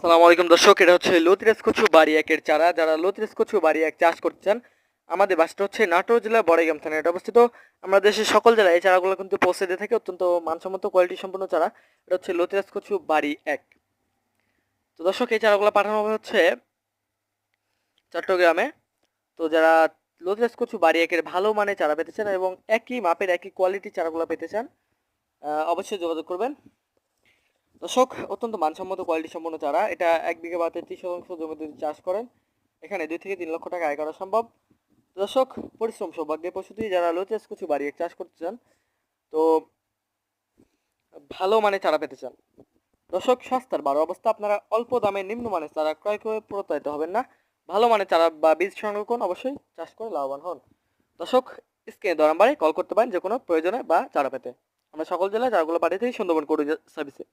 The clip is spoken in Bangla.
আসসালামু আলাইকুম দর্শক, এটা হচ্ছে লতিরাজ কচু বাড়ি একের চারা। যারা লতিরাজ কচু বাড়ি এক চাষ করছেন, আমাদের বাসটা হচ্ছে নাটোর জেলা বড়াইগ্রাম থানায় এটা অবস্থিত। আমরা দেশের সকল জেলায় এই চারাগুলো কিন্তু পৌঁছে দিয়ে থাকি, অত্যন্ত মানসম্মত কোয়ালিটি সম্পন্ন চারা। এটা হচ্ছে লতিরাজ কচু বাড়ি এক। তো দর্শক, এই চারাগুলো পাঠানো হবে হচ্ছে চট্টগ্রামে। তো যারা লতিরাজ কচু বাড়ি একের ভালো মানের চারা পেতে চান এবং একই মাপের একই কোয়ালিটি চারাগুলো পেতে চান, অবশ্যই যোগাযোগ করবেন। দর্শক, অত্যন্ত মানসম্মত কোয়ালিটি সম্পন্ন চারা। এটা 1 বিঘা বা 33 শতাংশ জমিতে যদি চাষ করেন, এখানে 2 থেকে 3 লক্ষ টাকা আয় করা সম্ভব। দর্শক, পরিশ্রম সৌভাগ্যের প্রসূতি। যারা লতিরাজ কচু বাড়ি এক চাষ করতে চান, তো ভালো মানের চারা পেতে চান, দর্শক সস্তার বড় অবস্থা, আপনারা অল্প দামে নিম্নমানের চারা ক্রয় করে প্রতারিত হবেন না। ভালো মানের চারা বা বীজ সংরক্ষণ অবশ্যই চাষ করে লাভবান হন। দর্শক, স্ক্রিনে দেওয়া নাম্বারে কল করতে পারেন যে কোনো প্রয়োজনে বা চারা পেতে। আমরা সকল জেলায় চারাগুলো পাঠিয়ে থাকি সুন্দরবন কোরিয়ার সার্ভিসে।